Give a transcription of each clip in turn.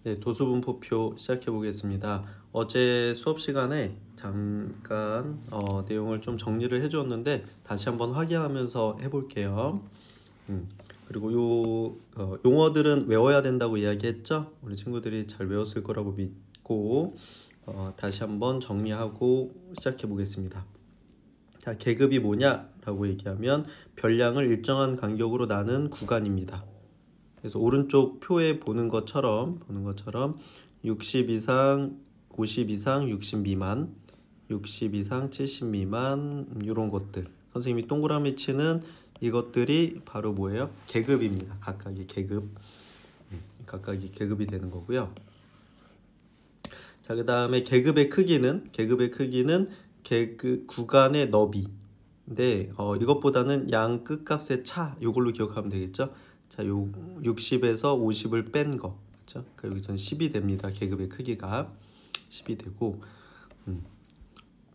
네, 도수분포표 시작해 보겠습니다. 어제 수업 시간에 잠깐 내용을 좀 정리를 해주었는데 다시 한번 확인하면서 해볼게요. 그리고 용어들은 외워야 된다고 이야기했죠? 우리 친구들이 잘 외웠을 거라고 믿고 다시 한번 정리하고 시작해 보겠습니다. 자, 계급이 뭐냐라고 얘기하면 별량을 일정한 간격으로 나눈 구간입니다. 그래서 오른쪽 표에 보는 것처럼 60 이상, 50 이상, 60 미만, 60 이상, 70 미만 이런 것들. 선생님이 동그라미 치는 이것들이 바로 뭐예요? 계급입니다. 각각의 계급. 각각의 계급이 되는 거고요. 자, 그다음에 계급의 크기는 계급 구간의 너비인데 이것보다는 양 끝값의 차 이걸로 기억하면 되겠죠? 자, 요 60에서 50을 뺀 거. 그렇죠? 그러니까 여기서는 10이 됩니다. 계급의 크기가 10이 되고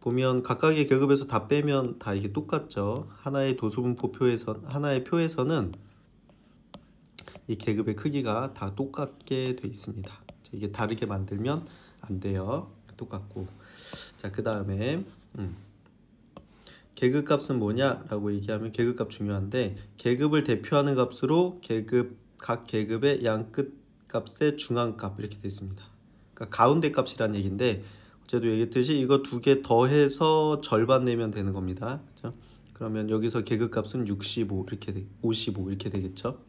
보면 각각의 계급에서 다 빼면 다 이게 똑같죠. 하나의 하나의 표에서는 이 계급의 크기가 다 똑같게 돼 있습니다. 자, 이게 다르게 만들면 안 돼요. 똑같고. 자, 그다음에 계급값은 뭐냐라고 얘기하면 계급값 중요한데 계급을 대표하는 값으로 각 계급의 양 끝값의 중앙값 이렇게 되어 있습니다. 그러니까 가운데 값이란 얘기인데 어제도 얘기했듯이 이거 두 개 더해서 절반 내면 되는 겁니다. 그렇죠? 그러면 여기서 계급값은 65 이렇게 55 이렇게 되겠죠.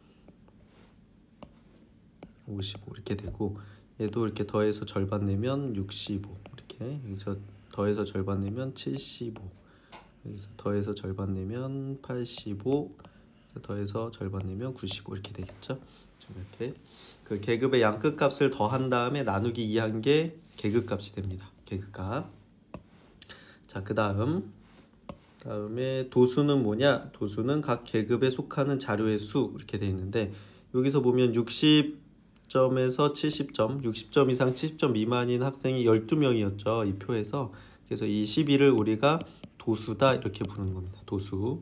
55 이렇게 되고 얘도 이렇게 더해서 절반 내면 65 이렇게 여기서 더해서 절반 내면 75 여기서 더해서 절반 내면 85 더해서 절반 내면 95 이렇게 되겠죠. 이렇게 그 계급의 양 끝값을 더한 다음에 나누기 2한 게 계급값이 됩니다. 계급값. 자, 그다음에 도수는 뭐냐? 도수는 각 계급에 속하는 자료의 수 이렇게 돼 있는데 여기서 보면 60점에서 70점, 60점 이상 70점 미만인 학생이 12명이었죠. 이 표에서. 그래서 이 12를 우리가 도수다 이렇게 부르는 겁니다. 도수.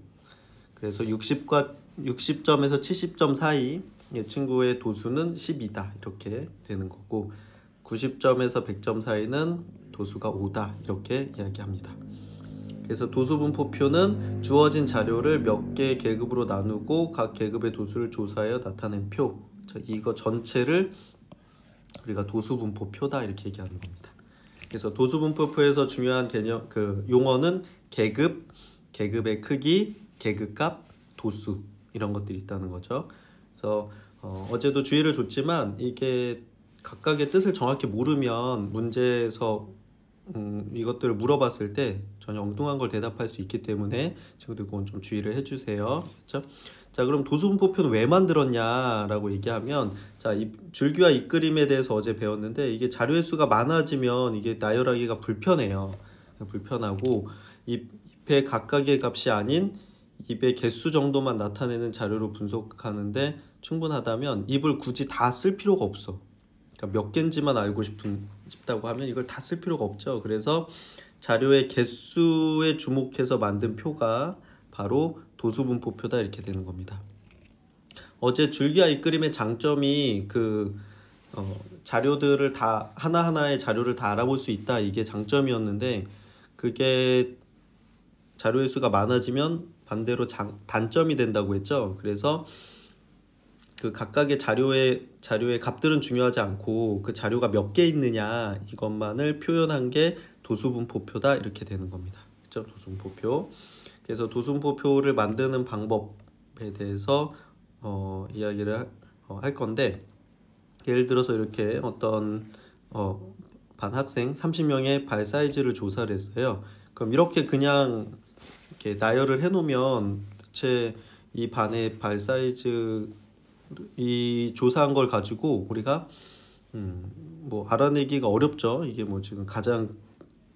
그래서 60점에서 70점 사이 이 친구의 도수는 10이다 이렇게 되는 거고 90점에서 100점 사이는 도수가 5다 이렇게 이야기합니다. 그래서 도수분포표는 주어진 자료를 몇 개의 계급으로 나누고 각 계급의 도수를 조사하여 나타낸 표. 이거 전체를 우리가 도수분포표다 이렇게 얘기하는 겁니다. 그래서 도수분포표에서 중요한 개념 용어는 계급, 계급의 크기, 계급값, 도수 이런 것들이 있다는 거죠. 그래서 어제도 주의를 줬지만 이게 각각의 뜻을 정확히 모르면 문제에서 이것들을 물어봤을 때 전혀 엉뚱한 걸 대답할 수 있기 때문에 친구들 그건 좀 주의를 해주세요. 그렇죠? 자, 그럼 도수분포표는 왜 만들었냐라고 얘기하면 자, 이 줄기와 이끌림에 대해서 어제 배웠는데 이게 자료의 수가 많아지면 이게 나열하기가 불편해요. 불편하고 잎의 각각의 값이 아닌 잎의 개수 정도만 나타내는 자료로 분석하는데 충분하다면 잎을 굳이 다 쓸 필요가 없어. 그러니까 몇 개인지만 알고 싶다고 하면 이걸 다 쓸 필요가 없죠. 그래서 자료의 개수에 주목해서 만든 표가 바로 도수분포표다 이렇게 되는 겁니다. 어제 줄기와 이끌림의 장점이 자료들을 다 하나하나의 자료를 다 알아볼 수 있다 이게 장점이었는데 그게 자료의 수가 많아지면 반대로 단점이 된다고 했죠. 그래서 그 각각의 자료의 값들은 중요하지 않고 그 자료가 몇 개 있느냐 이것만을 표현한 게 도수분포표다 이렇게 되는 겁니다. 그렇죠? 도수분포표. 그래서 도수분포표를 만드는 방법에 대해서 이야기를 할 건데 예를 들어서 이렇게 어떤 반 학생 30명의 발 사이즈를 조사를 했어요. 그럼 이렇게 그냥 이렇게 나열을 해놓으면 대체 이 반의 발 사이즈 이 조사한 걸 가지고 우리가 뭐 알아내기가 어렵죠. 이게 뭐 지금 가장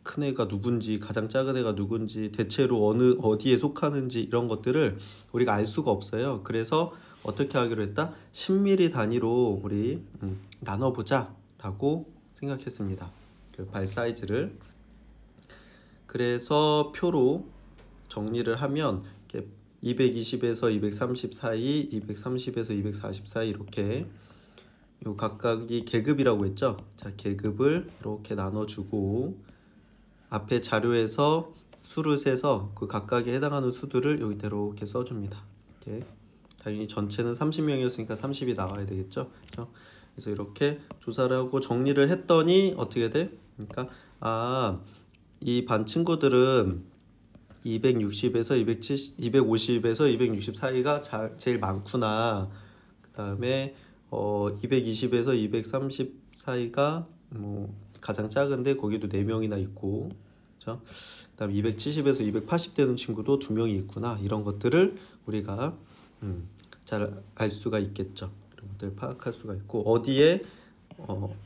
큰 애가 누군지 가장 작은 애가 누군지 대체로 어디에 속하는지 이런 것들을 우리가 알 수가 없어요. 그래서 어떻게 하기로 했다? 10mm 단위로 우리 나눠보자 라고 생각했습니다. 그 발 사이즈를. 그래서 표로 정리를 하면 220에서 230 사이, 230에서 240 사이 이렇게 요 각각이 계급이라고 했죠. 자, 계급을 이렇게 나눠주고 앞에 자료에서 수를 세서 그 각각에 해당하는 수들을 여기다 이렇게 써줍니다. 이렇게. 당연히 전체는 30명이었으니까 30이 나와야 되겠죠. 그렇죠? 그래서 이렇게 조사를 하고 정리를 했더니 어떻게 돼? 그러니까 이 반 친구들은 260에서 270, 250에서 260 사이가 제일 많구나. 그 다음에 220에서 230 사이가 뭐 가장 작은데 거기도 4명이나 있고, 그렇죠? 그다음 270에서 280 되는 친구도 2명이 있구나. 이런 것들을 우리가 잘 알 수가 있겠죠. 이런 것들을 파악할 수가 있고 어디에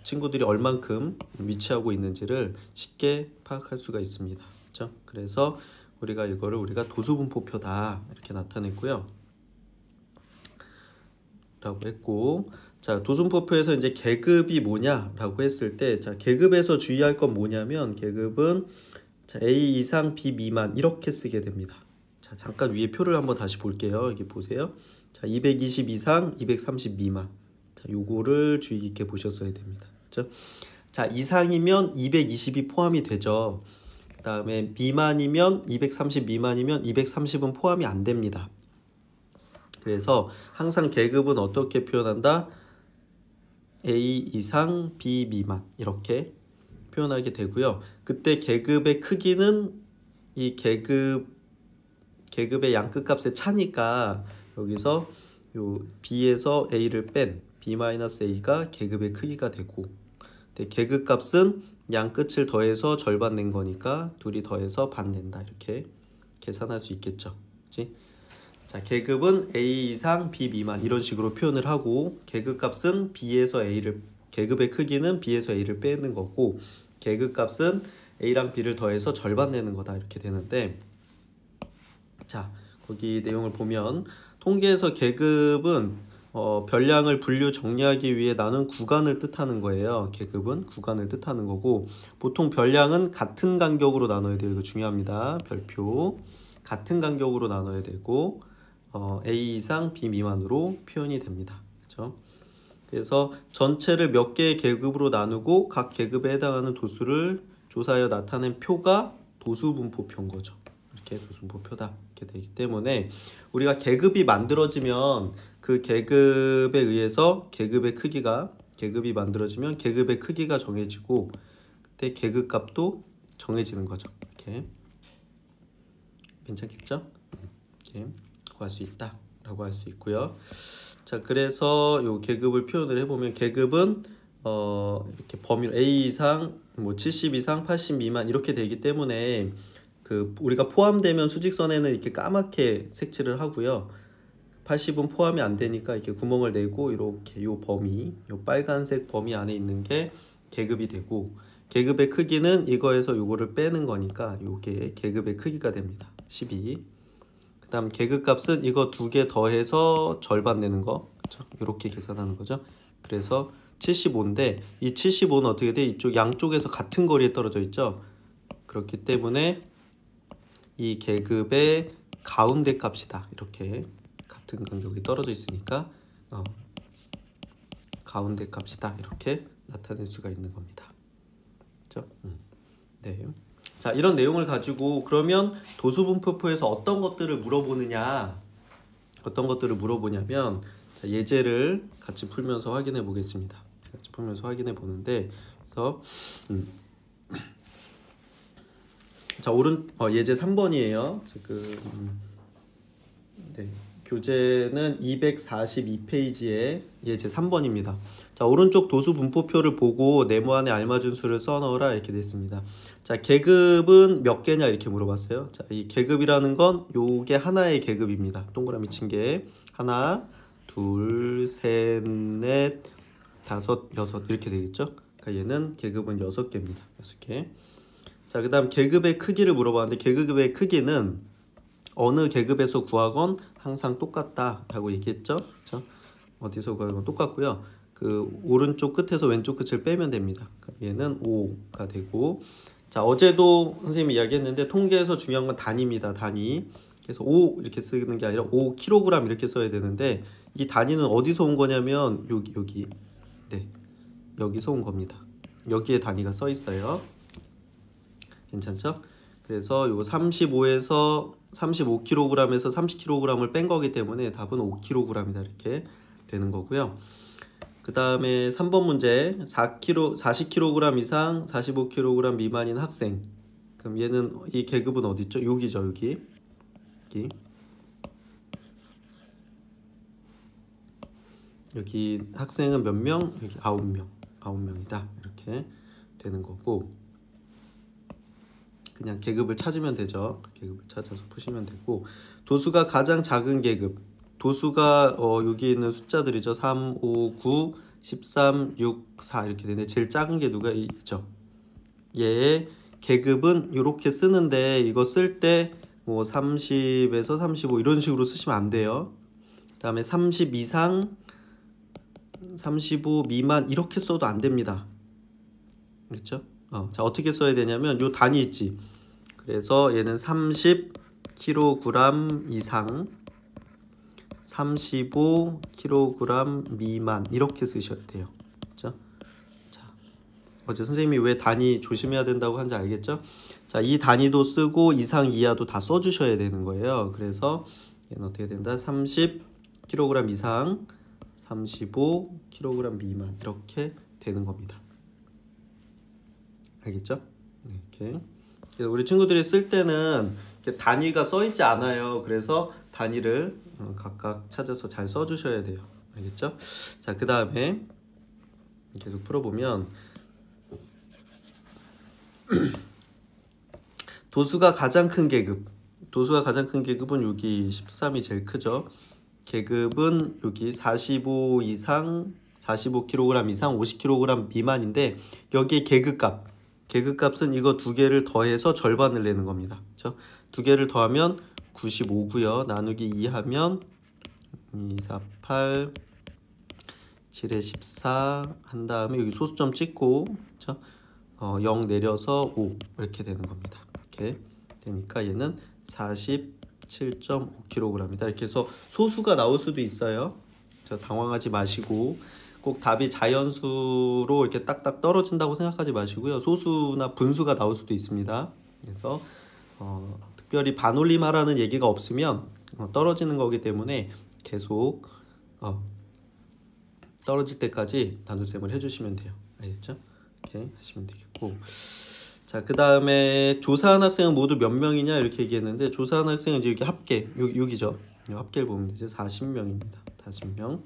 친구들이 얼만큼 위치하고 있는지를 쉽게 파악할 수가 있습니다. 그렇죠? 그래서 우리가 도수분포표다 이렇게 나타냈고요. 라고 했고, 자, 도수분포표에서 이제 계급이 뭐냐라고 했을 때, 자, 계급에서 주의할 건 뭐냐면 계급은 자, A 이상 B 미만 이렇게 쓰게 됩니다. 자, 잠깐 위에 표를 한번 다시 볼게요. 여기 보세요. 자, 220 이상, 230 미만. 자, 요거를 주의 깊게 보셨어야 됩니다. 그렇죠? 자, 이상이면 220이 포함이 되죠. 그 다음에 미만이면 230 미만이면 230은 포함이 안 됩니다. 그래서 항상 계급은 어떻게 표현한다? A 이상 B 미만 이렇게 표현하게 되고요. 그때 계급의 크기는 이 계급의 양끝값의 차니까 여기서 요 B에서 A를 뺀 B-A가 계급의 크기가 되고, 근데 계급값은 양끝을 더해서 절반 낸 거니까 둘이 더해서 반 낸다. 이렇게 계산할 수 있겠죠. 그치? 자, 계급은 A 이상 B 미만 이런 식으로 표현을 하고, 계급값은 B에서 A를, 계급의 크기는 B에서 A를 빼는 거고, 계급값은 A랑 B를 더해서 절반 내는 거다. 이렇게 되는데, 자, 거기 내용을 보면 통계에서 계급은 별량을 분류 정리하기 위해 나눈 구간을 뜻하는 거예요. 계급은 구간을 뜻하는 거고, 보통 별량은 같은 간격으로 나눠야 돼요. 이거 중요합니다. 별표 같은 간격으로 나눠야 되고 A 이상 B 미만으로 표현이 됩니다. 그렇죠? 그래서 전체를 몇 개의 계급으로 나누고 각 계급에 해당하는 도수를 조사하여 나타낸 표가 도수분포표인 거죠. 이렇게 도수분포표다. 이렇게 되기 때문에 우리가 계급이 만들어지면 그 계급에 의해서 계급이 만들어지면 계급의 크기가 정해지고 그때 계급값도 정해지는 거죠. 이렇게 괜찮겠죠? 이렇게 구할 수 있다라고 할 수 있고요. 자, 그래서 요 계급을 표현을 해보면 계급은 이렇게 범위로 A 이상, 뭐 70 이상, 80 미만 이렇게 되기 때문에 그 우리가 포함되면 수직선에는 이렇게 까맣게 색칠을 하고요. 80은 포함이 안 되니까 이렇게 구멍을 내고 이렇게 요 범위, 요 빨간색 범위 안에 있는 게 계급이 되고, 계급의 크기는 이거에서 요거를 빼는 거니까 요게 계급의 크기가 됩니다. 12. 그 다음 계급값은 이거 2개 더해서 절반 내는 거, 그렇죠? 이렇게 계산하는 거죠. 그래서 75인데 이 75는 어떻게 돼? 이쪽 양쪽에서 같은 거리에 떨어져 있죠. 그렇기 때문에 이 계급의 가운데 값이다. 이렇게 같은 간격이 떨어져 있으니까 가운데 값이다. 이렇게 나타낼 수가 있는 겁니다. 그렇죠? 네. 자, 이런 내용을 가지고 그러면 도수분포표에서 어떤 것들을 물어보느냐면, 자, 예제를 같이 풀면서 확인해 보겠습니다. 같이 풀면서 확인해 보는데, 그래서 자, 예제 3번이에요. 지금 네, 교재는 242페이지에 예제 3번입니다. 자, 오른쪽 도수 분포표를 보고 네모 안에 알맞은 수를 써넣으라 이렇게 됐습니다. 자, 계급은 몇 개냐 이렇게 물어봤어요. 자, 이 계급이라는 건 요게 하나의 계급입니다. 동그라미 친 게 하나, 둘, 셋, 넷, 다섯, 여섯 이렇게 되겠죠. 그러니까 얘는 계급은 6개입니다. 6개. 자, 그 다음 계급의 크기를 물어봤는데 계급의 크기는 어느 계급에서 구하건 항상 똑같다 라고 얘기했죠. 그렇죠? 어디서 구하건 똑같고요. 그 오른쪽 끝에서 왼쪽 끝을 빼면 됩니다. 얘는 5가 되고, 자, 어제도 선생님이 이야기했는데 통계에서 중요한 건 단위입니다. 단위. 그래서 5 이렇게 쓰는 게 아니라 5kg 이렇게 써야 되는데 이 단위는 어디서 온 거냐면 여기 네, 여기서 온 겁니다. 여기에 단위가 써 있어요. 괜찮죠? 그래서 요 35에서 35kg에서 30kg을 뺀 거기 때문에 답은 5kg이다 이렇게 되는 거고요. 그 다음에 3번 문제 40kg 이상 45kg 미만인 학생. 그럼 얘는 이 계급은 어디 있죠? 여기죠. 여기. 여기 학생은 몇 명? 여기 9명. 9명이다. 이렇게 되는 거고, 그냥 계급을 찾으면 되죠. 계급을 찾아서 푸시면 되고, 도수가 가장 작은 계급. 도수가 여기 있는 숫자들이죠. 3, 5, 9, 13, 6, 4 이렇게 되는데 제일 작은 게 누가 있죠? 얘의 계급은 이렇게 쓰는데 이거 쓸 때 뭐 30에서 35 이런 식으로 쓰시면 안 돼요. 그 다음에 30 이상 35 미만 이렇게 써도 안 됩니다. 그렇죠? 자, 어떻게 써야 되냐면 요 단위 있지. 그래서 얘는 30kg 이상 35kg 미만 이렇게 쓰셔야 돼요. 그렇죠? 자, 어제 선생님이 왜 단위 조심해야 된다고 한지 알겠죠? 자, 이 단위도 쓰고 이상 이하도 다 써주셔야 되는 거예요. 그래서 얘는 어떻게 된다? 30kg 이상 35kg 미만 이렇게 되는 겁니다. 알겠죠? 이렇게. 우리 친구들이 쓸 때는 단위가 써 있지 않아요. 그래서 단위를 각각 찾아서 잘 써주셔야 돼요. 알겠죠? 자, 그 다음에 계속 풀어보면 도수가 가장 큰 계급. 도수가 가장 큰 계급은 여기 13이 제일 크죠. 계급은 여기 45 이상 45kg 이상 50kg 미만인데 여기에 계급값. 계급값은 이거 두 개를 더해서 절반을 내는 겁니다. 그렇죠? 두 개를 더하면 95고요. 나누기 2 하면 2, 4, 8 7에 14 한 다음에 여기 소수점 찍고, 그렇죠? 0 내려서 5 이렇게 되는 겁니다. 이렇게 되니까 얘는 47.5kg이다. 이렇게 해서 소수가 나올 수도 있어요. 당황하지 마시고 꼭 답이 자연수로 이렇게 딱딱 떨어진다고 생각하지 마시고요. 소수나 분수가 나올 수도 있습니다. 그래서 특별히 반올림하라는 얘기가 없으면 떨어지는 거기 때문에 계속 떨어질 때까지 단수셈을 해주시면 돼요. 알겠죠? 이렇게 하시면 되겠고, 자, 그 다음에 조사한 학생은 모두 몇 명이냐 이렇게 얘기했는데 조사한 학생은 이제 여기 합계 여기죠. 합계를 보면 이제 40명입니다. 40명.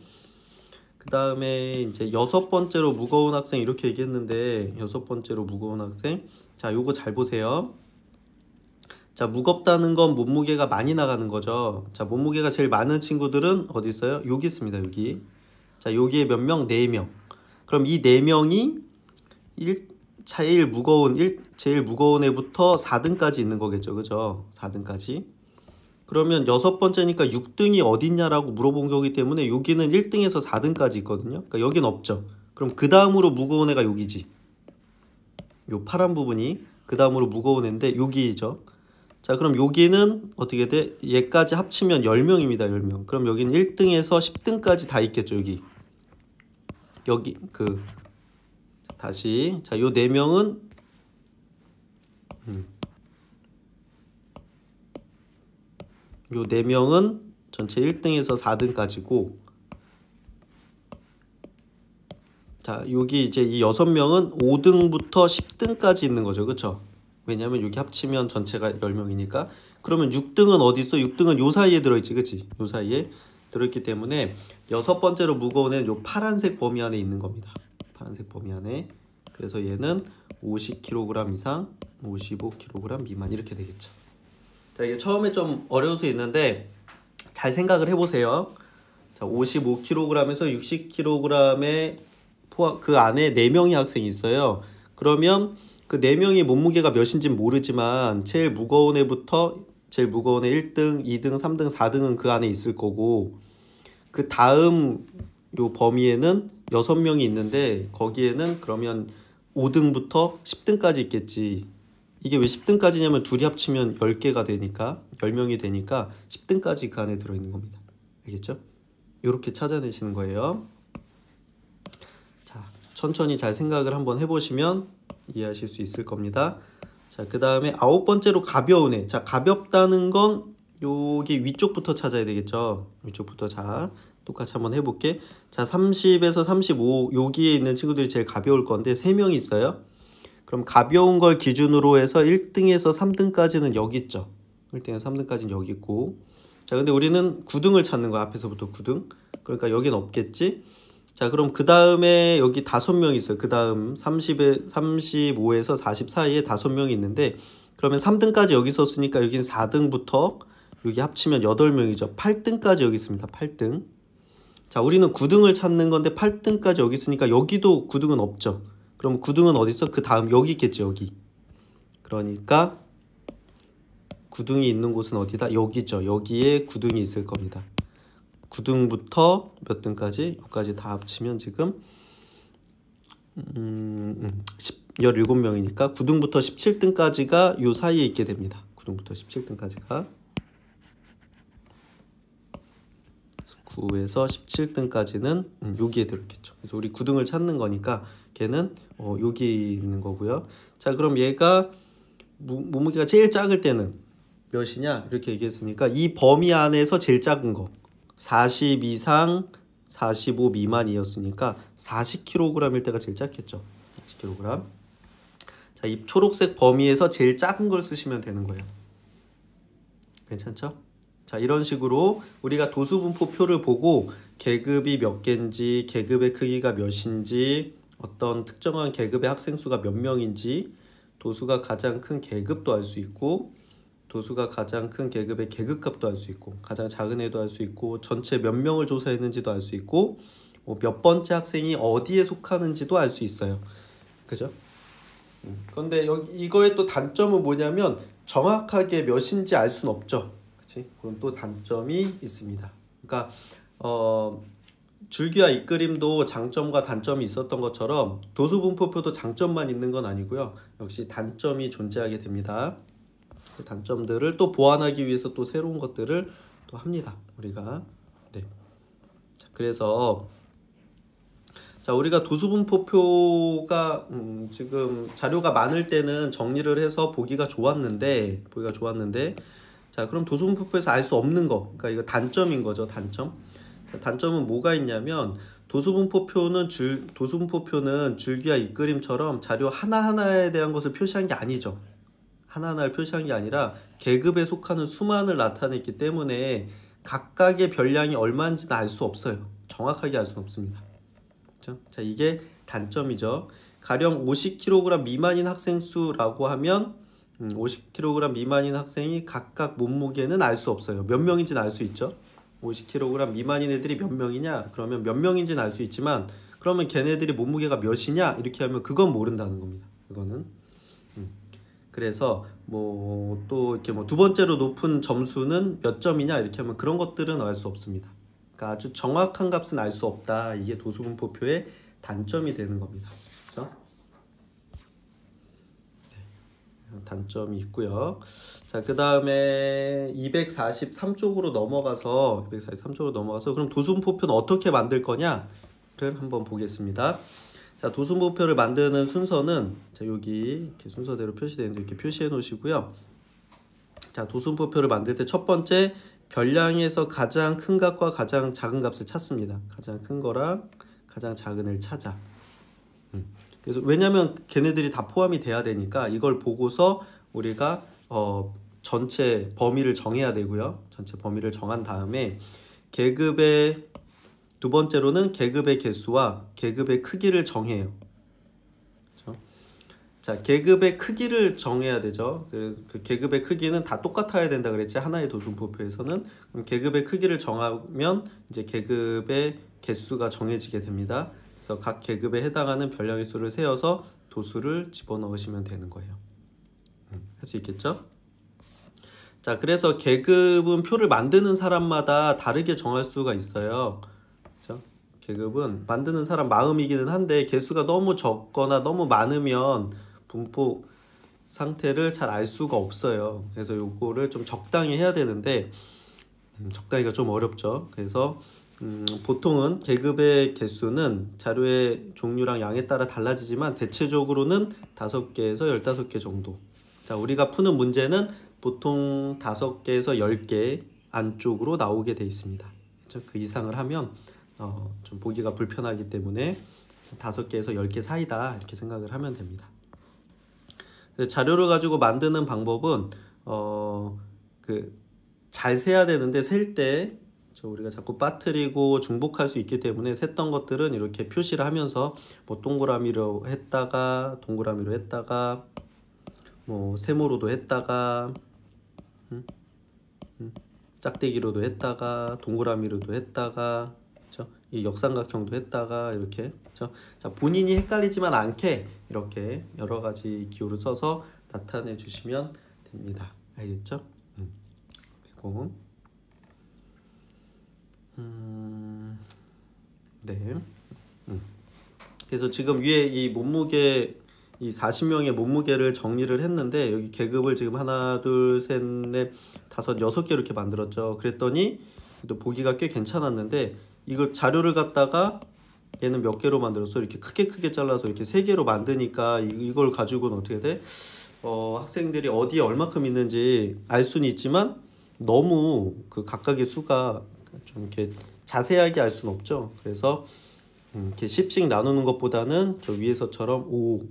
그 다음에 이제 6번째로 무거운 학생 이렇게 얘기했는데 6번째로 무거운 학생, 자, 요거 잘 보세요. 자, 무겁다는 건 몸무게가 많이 나가는 거죠. 자, 몸무게가 제일 많은 친구들은 어디 있어요? 여기 있습니다. 여기. 자, 여기에 몇 명? 4명. 그럼 이 4명이 제일 무거운 애부터 4등까지 있는 거겠죠. 그죠? 4등까지. 그러면 6번째니까 6등이 어딨냐라고 물어본 거기 때문에 여기는 1등에서 4등까지 있거든요. 그러니까 여긴 없죠. 그럼 그 다음으로 무거운 애가 여기지. 요 파란 부분이 그 다음으로 무거운 애인데 여기죠. 자, 그럼 여기는 어떻게 돼? 얘까지 합치면 10명입니다. 10명. 그럼 여기는 1등에서 10등까지 다 있겠죠. 여기 다시, 자, 요 4명은 요 4명은 전체 1등에서 4등까지고, 자, 여기 이제 이 6명은 5등부터 10등까지 있는 거죠. 그쵸? 왜냐면 여기 합치면 전체가 10명이니까. 그러면 6등은 어디 있어? 6등은 요 사이에 들어있지. 그치? 요 사이에 들어있기 때문에 6번째로 무거운 애는 요 파란색 범위 안에 있는 겁니다. 파란색 범위 안에. 그래서 얘는 50kg 이상 55kg 미만 이렇게 되겠죠. 자, 이게 처음에 좀 어려울 수 있는데 잘 생각을 해보세요. 자, 55kg에서 60kg의 그 안에 4명의 학생이 있어요. 그러면 그 4명이 몸무게가 몇인지는 모르지만 제일 무거운 애부터 제일 무거운 애 1등, 2등, 3등, 4등은 그 안에 있을 거고, 그 다음 요 범위에는 6명이 있는데 거기에는 그러면 5등부터 10등까지 있겠지. 이게 왜 10등까지냐면 둘이 합치면 10개가 되니까 10명이 되니까 10등까지 그 안에 들어있는 겁니다. 알겠죠? 이렇게 찾아내시는 거예요. 자, 천천히 잘 생각을 한번 해보시면 이해하실 수 있을 겁니다. 자, 그 다음에 9번째로 가벼운 애. 자, 가볍다는 건 여기 위쪽부터 찾아야 되겠죠. 위쪽부터. 자, 똑같이 한번 해볼게. 자, 30에서 35 여기에 있는 친구들이 제일 가벼울 건데 3명이 있어요. 그럼 가벼운 걸 기준으로 해서 1등에서 3등까지는 여기 있죠. 1등에서 3등까지는 여기 있고. 자, 근데 우리는 9등을 찾는 거야. 앞에서부터 9등. 그러니까 여긴 없겠지. 자, 그럼 그 다음에 여기 5명이 있어요. 그 다음 35에서 40 사이에 5명이 있는데, 그러면 3등까지 여기 있었으니까 여기는 4등부터 여기 합치면 8명이죠. 8등까지 여기 있습니다. 8등. 자, 우리는 9등을 찾는 건데 8등까지 여기 있으니까 여기도 9등은 없죠. 그럼 9등은 어디 있어? 그 다음 여기 있겠지. 여기. 그러니까 9등이 있는 곳은 어디다? 여기죠. 여기에 9등이 있을 겁니다. 9등부터 몇 등까지? 여기까지 다 합치면 지금 17명이니까 9등부터 17등까지가 요 사이에 있게 됩니다. 9등부터 17등까지가 9에서 17등까지는 여기에 들어있겠죠. 그래서 우리 9등을 찾는 거니까 걔는 여기 있는 거고요. 자, 그럼 얘가 몸무게가 제일 작을 때는 몇이냐? 이렇게 얘기했으니까 이 범위 안에서 제일 작은 거 40 이상 45 미만이었으니까 40kg일 때가 제일 작겠죠. 40kg. 자, 이 초록색 범위에서 제일 작은 걸 쓰시면 되는 거예요. 괜찮죠? 자, 이런 식으로 우리가 도수분포표를 보고 계급이 몇 개인지, 계급의 크기가 몇인지, 어떤 특정한 계급의 학생 수가 몇 명인지, 도수가 가장 큰 계급도 알 수 있고, 도수가 가장 큰 계급의 계급값도 알 수 있고, 가장 작은 애도 알 수 있고, 전체 몇 명을 조사했는지도 알 수 있고, 몇 번째 학생이 어디에 속하는지도 알 수 있어요. 그죠? 그런데 이거의 또 단점은 뭐냐면 정확하게 몇인지 알 수는 없죠. 그치? 그건 또 단점이 있습니다. 그러니까 줄기와 이끌림도 장점과 단점이 있었던 것처럼 도수분포표도 장점만 있는 건 아니고요. 역시 단점이 존재하게 됩니다. 그 단점들을 또 보완하기 위해서 또 새로운 것들을 또 합니다. 우리가. 네. 자, 그래서 자, 우리가 도수분포표가 지금 자료가 많을 때는 정리를 해서 보기가 좋았는데 자, 그럼 도수분포표에서 알 수 없는 거, 그러니까 이거 단점인 거죠. 단점. 자, 단점은 뭐가 있냐면 도수분포표는 줄기와 이끌림처럼 자료 하나하나에 대한 것을 표시한 게 아니죠. 하나하나를 표시한 게 아니라 계급에 속하는 수만을 나타냈기 때문에 각각의 별량이 얼마인지는 알 수 없어요. 정확하게 알 수는 없습니다. 자, 이게 단점이죠. 가령 50kg 미만인 학생 수라고 하면 50kg 미만인 학생이 각각 몸무게는 알 수 없어요. 몇 명인지는 알 수 있죠. 50kg 미만인 애들이 몇 명이냐? 그러면 몇 명인지는 알 수 있지만 그러면 걔네들이 몸무게가 몇이냐? 이렇게 하면 그건 모른다는 겁니다. 그거는. 그래서 또 이렇게 두 번째로 높은 점수는 몇 점이냐? 이렇게 하면 그런 것들은 알 수 없습니다. 그러니까 아주 정확한 값은 알 수 없다. 이게 도수분포표의 단점이 되는 겁니다. 그렇죠? 네, 단점이 있고요. 자, 그 다음에 243쪽으로 넘어가서 그럼 도수분포표는 어떻게 만들 거냐를 한번 보겠습니다. 자, 도수분포표를 만드는 순서는 자, 여기 이렇게 순서대로 표시되어 있는데 이렇게 표시해 놓으시고요. 자, 도수분포표를 만들 때 첫 번째 별량에서 가장 큰 값과 가장 작은 값을 찾습니다. 가장 큰 거랑 가장 작은 애를 찾아. 그래서 왜냐면 걔네들이 다 포함이 돼야 되니까 이걸 보고서 우리가 전체 범위를 정해야 되고요. 전체 범위를 정한 다음에 계급의 두 번째로는 계급의 개수와 계급의 크기를 정해요. 그렇죠? 자, 계급의 크기를 정해야 되죠. 그 계급의 크기는 다 똑같아야 된다 그랬지. 하나의 도수분포표에서는. 그럼 계급의 크기를 정하면 이제 계급의 개수가 정해지게 됩니다. 그래서 각 계급에 해당하는 별량의 수를 세어서 도수를 집어넣으시면 되는 거예요. 할 수 있겠죠? 자, 그래서 계급은 표를 만드는 사람마다 다르게 정할 수가 있어요. 그렇죠? 계급은 만드는 사람 마음이기는 한데 개수가 너무 적거나 너무 많으면 분포 상태를 잘 알 수가 없어요. 그래서 요거를 좀 적당히 해야 되는데 적당히가 좀 어렵죠. 그래서 보통은 계급의 개수는 자료의 종류랑 양에 따라 달라지지만 대체적으로는 5개에서 15개 정도. 자, 우리가 푸는 문제는 보통 5개에서 10개 안쪽으로 나오게 돼 있습니다. 그 이상을 하면 좀 보기가 불편하기 때문에 5개에서 10개 사이다 이렇게 생각을 하면 됩니다. 자료를 가지고 만드는 방법은 잘 세야 되는데 셀 때 우리가 자꾸 빠뜨리고 중복할 수 있기 때문에 셌던 것들은 이렇게 표시를 하면서 뭐 동그라미로 했다가 동그라미로 했다가 뭐 세모로도 했다가 짝대기로도 했다가 동그라미로도 했다가 그렇죠? 이 역삼각형도 했다가 이렇게 그렇죠? 자, 본인이 헷갈리지만 않게 이렇게 여러 가지 기호를 써서 나타내 주시면 됩니다. 알겠죠? 그리고 네. 그래서 지금 위에 이 몸무게 이 40명의 몸무게를 정리를 했는데 여기 계급을 지금 하나, 둘, 셋, 넷, 다섯, 6개 이렇게 만들었죠. 그랬더니 또 보기가 꽤 괜찮았는데 이걸 자료를 갖다가 얘는 몇 개로 만들었어? 이렇게 크게 잘라서 이렇게 3개로 만드니까 이걸 가지고는 어떻게 돼? 학생들이 어디에 얼마큼 있는지 알 수는 있지만 너무 그 각각의 수가 좀 이렇게 자세하게 알 수는 없죠. 그래서 이렇게 10씩 나누는 것보다는 저 위에서처럼 5,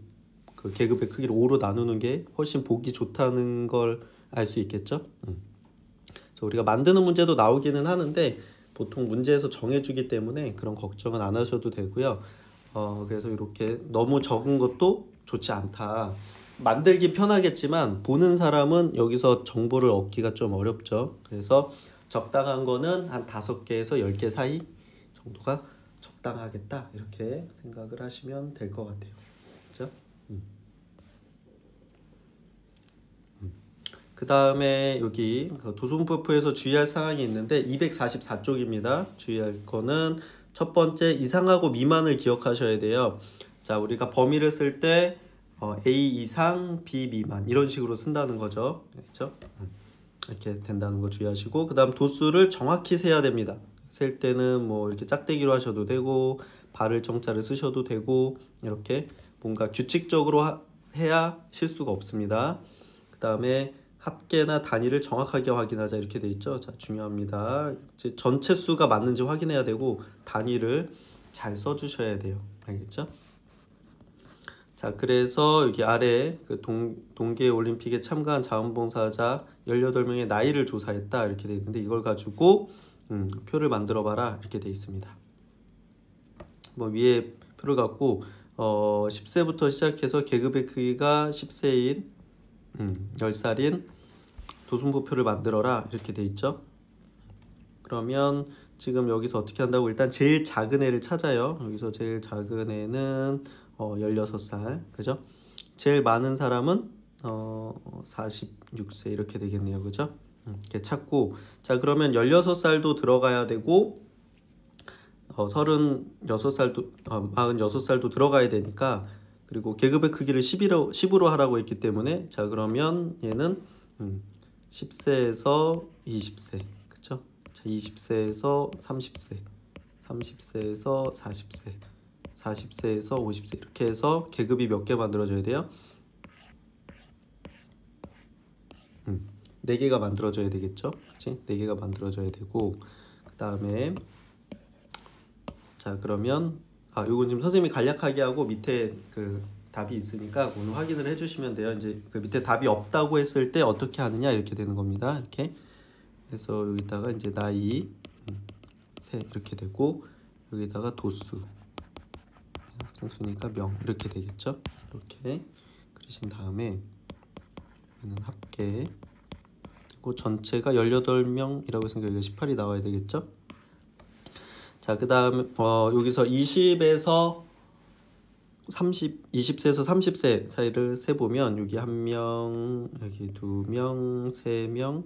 그 계급의 크기를 5로 나누는 게 훨씬 보기 좋다는 걸 알 수 있겠죠. 그래서 우리가 만드는 문제도 나오기는 하는데 보통 문제에서 정해주기 때문에 그런 걱정은 안 하셔도 되고요. 그래서 이렇게 너무 적은 것도 좋지 않다. 만들기 편하겠지만 보는 사람은 여기서 정보를 얻기가 좀 어렵죠. 그래서 적당한 거는 한 5개에서 10개 사이 정도가 적당하겠다 이렇게 생각을 하시면 될 것 같아요. 그렇죠? 그 다음에 여기 도순부표에서 주의할 사항이 있는데 244쪽입니다. 주의할 거는 첫 번째 이상하고 미만을 기억하셔야 돼요. 자, 우리가 범위를 쓸 때 A 이상, B 미만 이런 식으로 쓴다는 거죠. 그렇죠? 이렇게 된다는 거 주의하시고 그 다음 도수를 정확히 세야 됩니다. 셀 때는 뭐 이렇게 짝대기로 하셔도 되고 발을 정자를 쓰셔도 되고 이렇게 뭔가 규칙적으로 해야 실수가 없습니다. 그 다음에 합계나 단위를 정확하게 확인하자 이렇게 돼 있죠. 자, 중요합니다. 전체 수가 맞는지 확인해야 되고 단위를 잘 써주셔야 돼요. 알겠죠? 자, 그래서 여기 아래 그 동계 올림픽에 참가한 자원봉사자 18명의 나이를 조사했다 이렇게 돼 있는데 이걸 가지고 표를 만들어 봐라 이렇게 돼 있습니다. 뭐 위에 표를 갖고 10세부터 시작해서 계급의 크기가 10세인 10살인 도순부표를 만들어라 이렇게 돼 있죠. 그러면 지금 여기서 어떻게 한다고 일단 제일 작은 애를 찾아요. 여기서 제일 작은 애는 16살 그죠? 제일 많은 사람은 46세 이렇게 되겠네요. 그죠? 이렇게 찾고 자, 그러면 16살도 들어가야 되고 36살도 46살도 들어가야 되니까 그리고 계급의 크기를 10으로 하라고 했기 때문에 자, 그러면 얘는 10세에서 20세 그쵸? 자, 20세에서 30세 30세에서 40세 40세에서 50세 이렇게 해서 계급이 몇 개 만들어져야 돼요? 4개가 만들어져야 되겠죠? 그치? 4개가 만들어져야 되고 그 다음에 자, 그러면 요건 지금 선생님이 간략하게 하고 밑에 그 답이 있으니까 오늘 확인을 해주시면 돼요. 이제 그 밑에 답이 없다고 했을 때 어떻게 하느냐 이렇게 되는 겁니다. 이렇게 그래서 여기다가 이제 나이 세 이렇게 되고 여기다가 도수 학생수니까 명 이렇게 되겠죠. 이렇게 그리신 다음에 여기는 합계 그리고 전체가 18명이라고 해서 여기가 18이 나와야 되겠죠. 자, 그 다음에 여기서 20에서 20세에서 30세 사이를 세보면 여기 1명, 여기 2명, 3명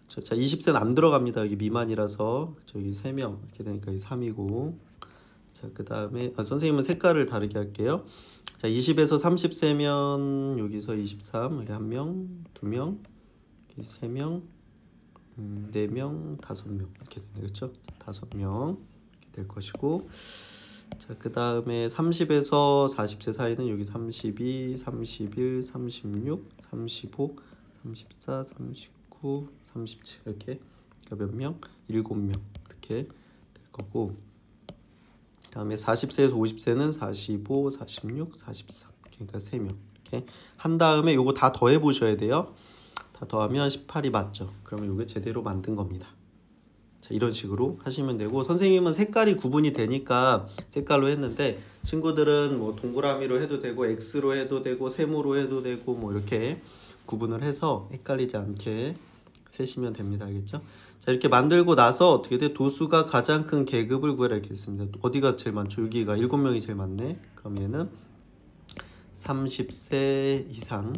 자, 20세는 안 들어갑니다. 여기 미만이라서 여기 3명 이렇게 되니까 3이고 자, 그 다음에 선생님은 색깔을 다르게 할게요. 자, 20에서 30세면 여기서 23 여기 1명, 2명, 여기 3명 4명, 5명 이렇게 되네, 그렇죠? 5명 이렇게 될 것이고, 자, 그 다음에 30에서 40세 사이는 여기 32, 31, 36, 35, 34, 39, 37 이렇게, 그러니까 몇 명? 7명 이렇게 될 거고, 그 다음에 40세에서 50세는 45, 46, 43 그러니까 3명 이렇게 한 다음에 요거 다 더해 보셔야 돼요. 다 더하면 18이 맞죠? 그러면 요게 제대로 만든 겁니다. 자, 이런 식으로 하시면 되고, 선생님은 색깔이 구분이 되니까 색깔로 했는데, 친구들은 뭐 동그라미로 해도 되고 X로 해도 되고 세모로 해도 되고 뭐 이렇게 구분을 해서 헷갈리지 않게 세시면 됩니다. 알겠죠? 자, 이렇게 만들고 나서 어떻게 돼? 도수가 가장 큰 계급을 구해라 이렇게 했습니다. 어디가 제일 많죠? 여기가 7명이 제일 많네. 그럼 얘는 30세 이상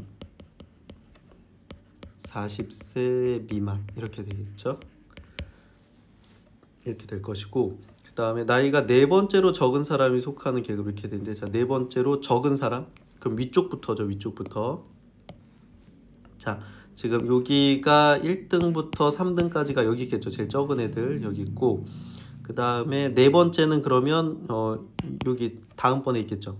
40세 미만 이렇게 되겠죠. 이렇게 될 것이고, 그 다음에 나이가 4번째로 적은 사람이 속하는 계급 이렇게 되는데, 자, 4번째로 적은 사람, 그럼 위쪽부터죠. 위쪽부터. 자, 지금 여기가 1등부터 3등까지가 여기 있겠죠. 제일 적은 애들 여기 있고, 그 다음에 4번째는 그러면 여기 다음번에 있겠죠.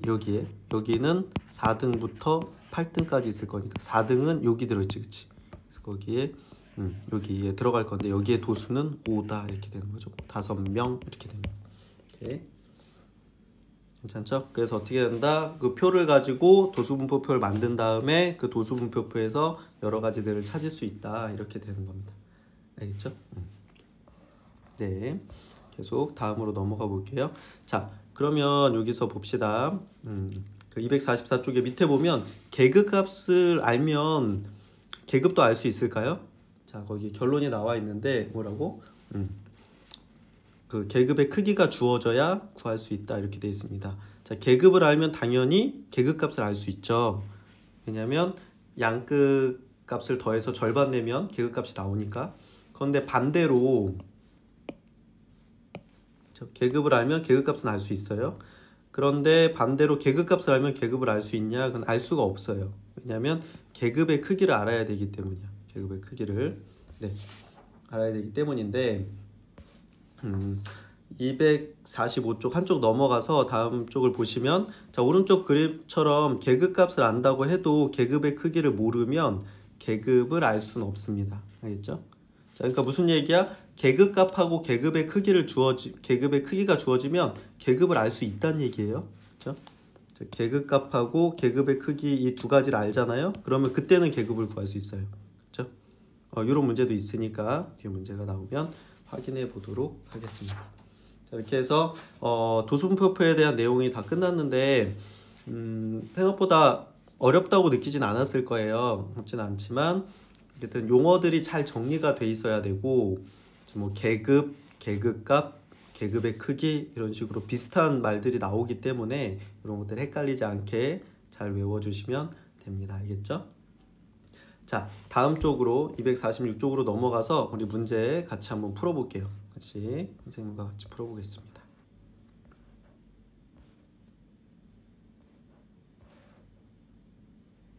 여기에 여기는 4등부터 8등까지 있을 거니까 4등은 여기 들어있지, 그치? 그래서 거기에 여기에 들어갈 건데 여기에 도수는 5다 이렇게 되는 거죠. 5명 이렇게 됩니다. 오케이. 괜찮죠? 그래서 어떻게 된다? 그 표를 가지고 도수분포표를 만든 다음에 그 도수분포표에서 여러 가지들을 찾을 수 있다 이렇게 되는 겁니다. 알겠죠? 네. 계속 다음으로 넘어가 볼게요. 자, 그러면 여기서 봅시다. 그 244쪽에 밑에 보면 계급 값을 알면 계급도 알 수 있을까요? 자, 거기 결론이 나와 있는데 뭐라고? 그 계급의 크기가 주어져야 구할 수 있다 이렇게 되어 있습니다. 자, 계급을 알면 당연히 계급 값을 알 수 있죠. 왜냐면 양끝 값을 더해서 절반 내면 계급 값이 나오니까. 그런데 반대로 계급을 알면 계급 값은 알 수 있어요. 그런데 반대로 계급 값을 알면 계급을 알 수 있냐? 그건 알 수가 없어요. 왜냐하면 계급의 크기를 알아야 되기 때문이야. 계급의 크기를 알아야 되기 때문인데 245쪽 한쪽 넘어가서 다음 쪽을 보시면, 자, 오른쪽 그림처럼 계급 값을 안다고 해도 계급의 크기를 모르면 계급을 알 수는 없습니다. 알겠죠? 자, 그러니까 무슨 얘기야? 계급 값하고 계급의 크기가 주어지면 계급을 알 수 있다는 얘기예요. 그렇죠? 자, 계급 값하고 계급의 크기 이 두 가지를 알잖아요. 그러면 그때는 계급을 구할 수 있어요. 그렇죠? 이런 문제도 있으니까 뒤에 문제가 나오면 확인해 보도록 하겠습니다. 자, 이렇게 해서 도수분포표에 대한 내용이 다 끝났는데 생각보다 어렵다고 느끼진 않았을 거예요. 어렵진 않지만 어쨌든 용어들이 잘 정리가 돼 있어야 되고, 뭐 계급, 계급값, 계급의 크기 이런 식으로 비슷한 말들이 나오기 때문에 이런 것들 헷갈리지 않게 잘 외워주시면 됩니다. 알겠죠? 자, 다음 쪽으로 246쪽으로 넘어가서 우리 문제 같이 한번 풀어볼게요. 같이 선생님과 같이 풀어보겠습니다.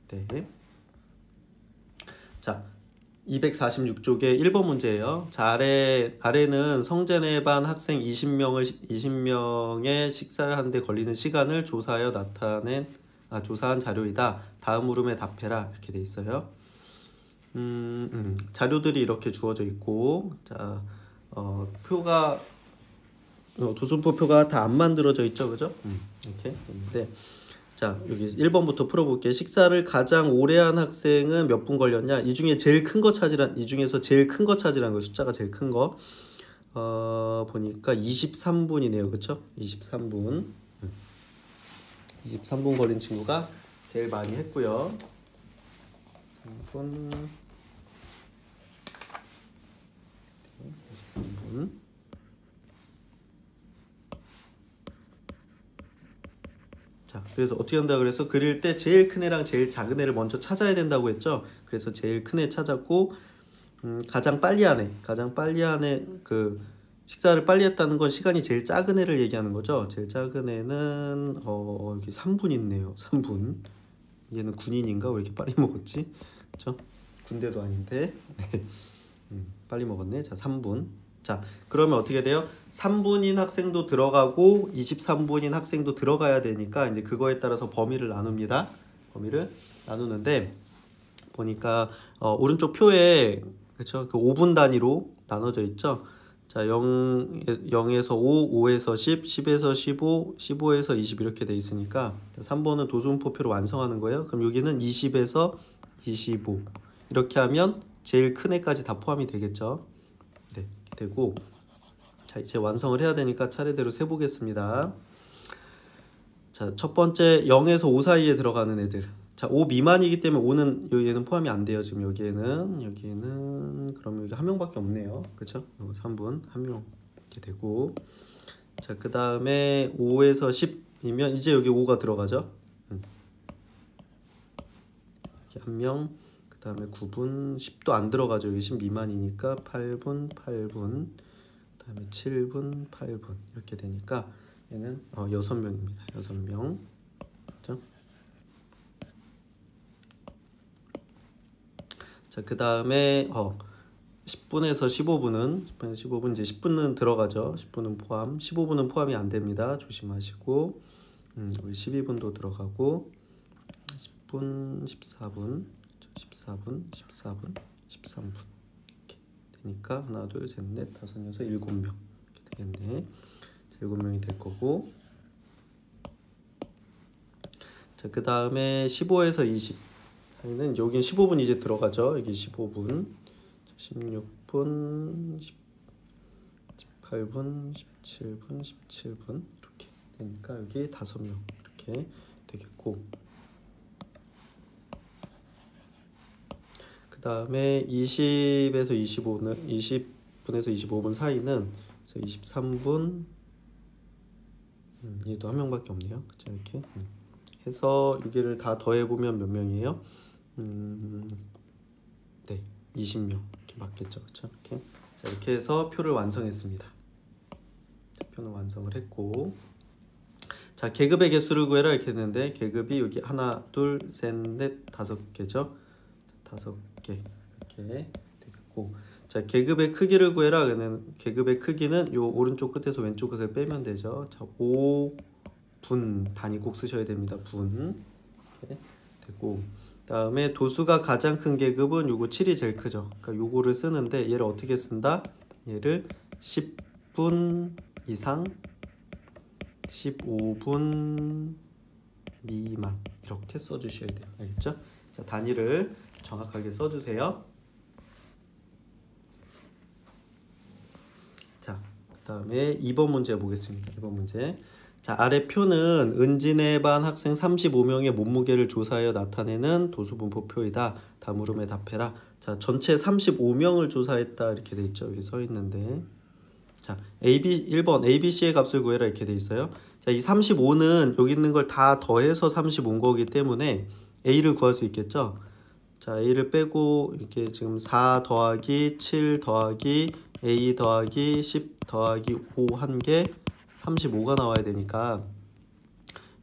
네. 자, 246쪽의 1번 문제예요. 자, 아래는 성재네반 학생 20명의 식사를 하는데 걸리는 시간을 조사하여 조사한 자료이다. 다음 물음에 답해라 이렇게 돼 있어요. 자료들이 이렇게 주어져 있고, 자, 표가 도수표가 다 안 만들어져 있죠, 그죠? 이렇게 있는데, 자, 여기 1번부터 풀어볼게요. 식사를 가장 오래 한 학생은 몇 분 걸렸냐? 이 중에서 제일 큰 거 찾으란 거예요. 숫자가 제일 큰 거. 보니까 23분이네요. 그쵸? 23분. 23분 걸린 친구가 제일 많이 했고요. 3분. 23분. 자, 그래서 어떻게 한다 그래서 그릴 때 제일 큰 애랑 제일 작은 애를 먼저 찾아야 된다고 했죠. 그래서 제일 큰 애 찾았고, 가장 빨리 한 애, 그 식사를 빨리 했다는 건 시간이 제일 작은 애를 얘기하는 거죠. 제일 작은 애는 여기 3분 있네요. 3분. 얘는 군인인가? 왜 이렇게 빨리 먹었지? 그쵸? 군대도 아닌데. 네. 빨리 먹었네. 자, 3분. 자, 그러면 어떻게 돼요? 3분인 학생도 들어가고 23분인 학생도 들어가야 되니까 이제 그거에 따라서 범위를 나눕니다. 범위를 나누는데 보니까 오른쪽 표에 그쵸? 그 5분 단위로 나눠져 있죠. 자, 0에서 5, 5에서 10, 10에서 15, 15에서 20 이렇게 돼 있으니까 3번은 도수분포표로 완성하는 거예요. 그럼 여기는 20에서 25 이렇게 하면 제일 큰 애까지 다 포함이 되겠죠. 네, 되고 자, 이제 완성을 해야 되니까 차례대로 세보겠습니다. 자, 첫 번째 0에서 5 사이에 들어가는 애들. 자, 5 미만이기 때문에 5는 여기에는 포함이 안 돼요. 지금 여기에는 그러면 여기 한 명밖에 없네요. 그렇죠? 3분 한 명 이렇게 되고 자, 그 다음에 5에서 10이면 이제 여기 5가 들어가죠. 이렇게 한 명. 그 다음에 9분 10도 안 들어가죠. 여기 10 미만이니까 8분 8분 그 다음에 7분 8분 이렇게 되니까 얘는 6명입니다. 6명. 그렇죠? 자, 그 다음에 10분에서 15분은 이제 10분은 들어가죠. 10분은 포함. 15분은 포함이 안 됩니다. 조심하시고 우리 12분도 들어가고 10분, 14분, 13분, 13분 이렇게 되니까 하나, 둘, 셋, 넷, 다섯, 여섯, 7명 이렇게 되겠네. 자, 7명이 될 거고 자, 그 다음에 15에서 20 는 여긴 15분 이제 들어가죠. 여기 15분, 16분, 18분, 17분, 17분 이렇게 되니까 여기 5명 이렇게 되겠고 그 다음에 20에서 25는 20분에서 25분 사이는 그래서 23분 얘도 한 명밖에 없네요. 그쵸? 이렇게 해서 여기를 다 더해보면 몇 명이에요? 네, 20명 이렇게 맞겠죠, 그렇죠? 이렇게 자, 이렇게 해서 표를 완성했습니다. 표는 완성을 했고, 자, 계급의 개수를 구해라 이렇게 했는데 계급이 여기 하나, 둘, 셋, 넷, 5개죠. 5개 이렇게 되겠고, 자, 계급의 크기를 구해라. 그러면 계급의 크기는 요 오른쪽 끝에서 왼쪽 끝을 빼면 되죠. 자, 5분 단위 꼭 쓰셔야 됩니다. 분 이렇게 되고. 다음에 도수가 가장 큰 계급은 요거 7이 제일 크죠. 그러니까 요거를 쓰는데 얘를 어떻게 쓴다? 얘를 10분 이상 15분 미만 이렇게 써주셔야 돼요. 알겠죠? 자, 단위를 정확하게 써주세요. 자, 그 다음에 2번 문제 보겠습니다. 2번 문제. 자, 아래 표는 은진의 반 학생 35명의 몸무게를 조사하여 나타내는 도수분포표이다. 다음 물음에 답해라. 자, 전체 35명을 조사했다 이렇게 돼 있죠. 여기 서 있는데, 자, 1번 ABC의 값을 구해라 이렇게 돼 있어요. 자, 이 35는 여기 있는 걸 다 더해서 35인 거기 때문에 A를 구할 수 있겠죠. 자, A를 빼고 이렇게 지금 4 더하기 7 더하기 A 더하기 10 더하기 5 한 게 35가 나와야 되니까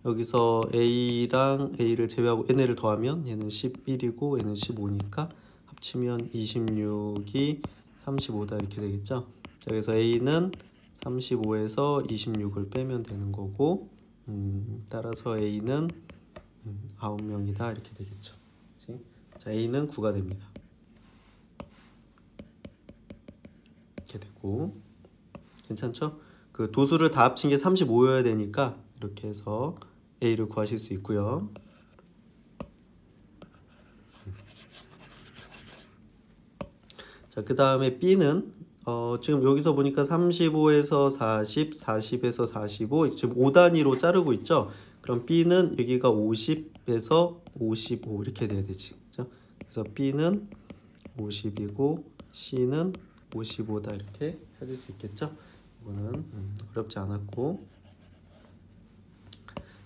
여기서 A랑 A를 제외하고 얘네를 더하면 얘는 11이고 얘는 15니까 합치면 26이 35다 이렇게 되겠죠. 자, 그래서 A는 35에서 26을 빼면 되는 거고 따라서 A는 9명이다 이렇게 되겠죠. 그치? 자, A는 9가 됩니다. 이렇게 되고 괜찮죠? 그 도수를 다 합친 게 35여야 되니까 이렇게 해서 A를 구하실 수 있고요. 자, 그 다음에 B는 지금 여기서 보니까 35에서 40, 40에서 45 지금 5단위로 자르고 있죠. 그럼 B는 여기가 50에서 55 이렇게 돼야 되지. 그렇죠? 그래서 B는 50이고 C는 55다 이렇게 찾을 수 있겠죠. 이거는 어렵지 않았고,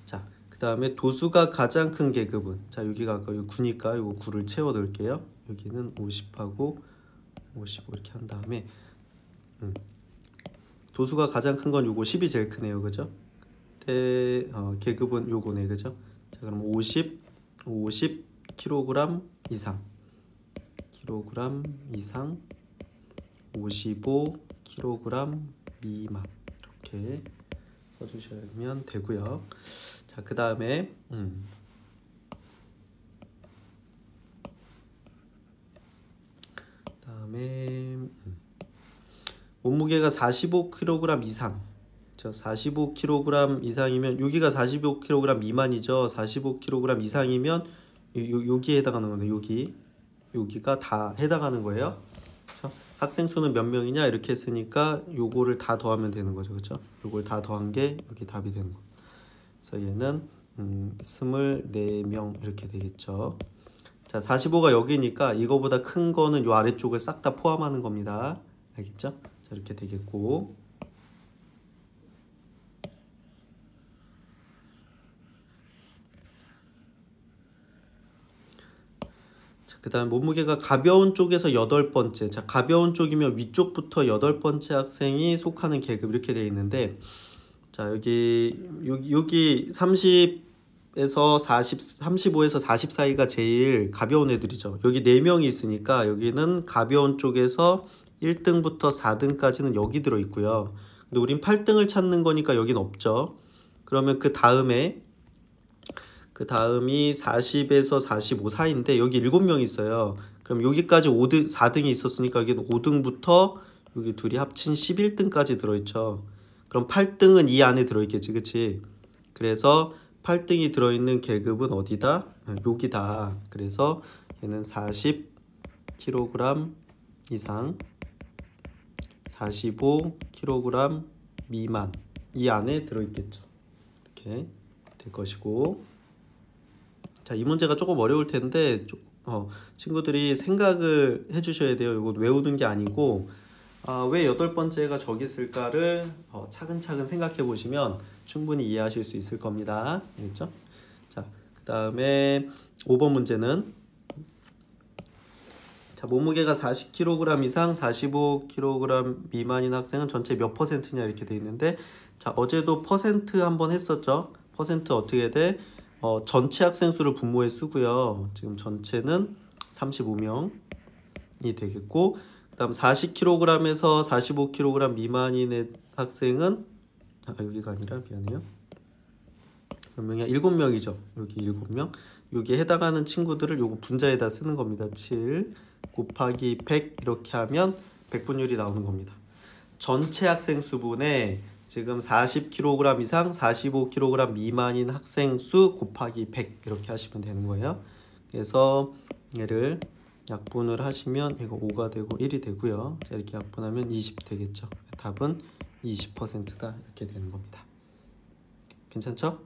자, 그 다음에 도수가 가장 큰 계급은, 자, 여기가 아까 9니까 이거 9를 채워 넣을게요. 여기는 50하고 55 이렇게 한 다음에 도수가 가장 큰 건 요거 10이 제일 크네요, 그죠? 계급은 요거네, 그죠? 자, 그럼 50, 50kg 이상, 55kg 미만 이렇게 써주시면 되고요. 자, 그 다음에 몸무게가 45kg 이상, 45kg 이상이면 여기가 45kg 미만이죠. 45kg 이상이면 여기에 해당하는 건데 여기가 다 해당하는 거예요. 그렇죠? 학생 수는 몇 명이냐 이렇게 했으니까 요거를 다 더하면 되는 거죠. 그렇죠? 요걸 다 더한 게 여기 답이 되는 거. 그래서 얘는 24명 이렇게 되겠죠. 자, 45가 여기니까 이거보다 큰 거는 요 아래쪽을 싹 다 포함하는 겁니다. 알겠죠? 자, 이렇게 되겠고, 그 다음 몸무게가 가벼운 쪽에서 8번째. 자, 가벼운 쪽이면 위쪽부터 8번째 학생이 속하는 계급 이렇게 되어 있는데, 자, 여기 30에서 40, 35에서 40 사이가 제일 가벼운 애들이죠. 여기 4명이 있으니까 여기는 가벼운 쪽에서 1등부터 4등까지는 여기 들어 있고요. 근데 우린 8등을 찾는 거니까 여긴 없죠. 그러면 그 다음이 40에서 45 사이인데 여기 7명 있어요. 그럼 여기까지 4등이 있었으니까 여기는 5등부터 여기 둘이 합친 11등까지 들어있죠. 그럼 8등은 이 안에 들어있겠지, 그치? 그래서 8등이 들어있는 계급은 어디다? 여기다. 그래서 얘는 40kg 이상, 45kg 미만 이 안에 들어있겠죠. 이렇게 될 것이고, 자, 이 문제가 조금 어려울 텐데 친구들이 생각을 해주셔야 돼요. 이거 외우는 게 아니고 왜 8번째가 저기 있을까를 차근차근 생각해 보시면 충분히 이해하실 수 있을 겁니다. 알겠죠? 자, 그 다음에 5번 문제는, 자, 몸무게가 40kg 이상, 45kg 미만인 학생은 전체 몇 퍼센트냐 이렇게 돼 있는데, 자, 어제도 퍼센트 한번 했었죠. 퍼센트 어떻게 돼? 전체 학생 수를 분모해 쓰고요. 지금 전체는 35명이 되겠고, 그 다음 40kg에서 45kg 미만인 학생은 여기가 아니라 미안해요. 몇 명이야? 7명이죠. 여기 7명. 여기에 해당하는 친구들을 요거 분자에다 쓰는 겁니다. 7 곱하기 100 이렇게 하면 백분율이 나오는 겁니다. 전체 학생 수분에 지금 40kg 이상, 45kg 미만인 학생 수 곱하기 100 이렇게 하시면 되는 거예요. 그래서 얘를 약분을 하시면 이거 5가 되고 1이 되고요. 자, 이렇게 약분하면 20 되겠죠. 답은 20%다 이렇게 되는 겁니다. 괜찮죠?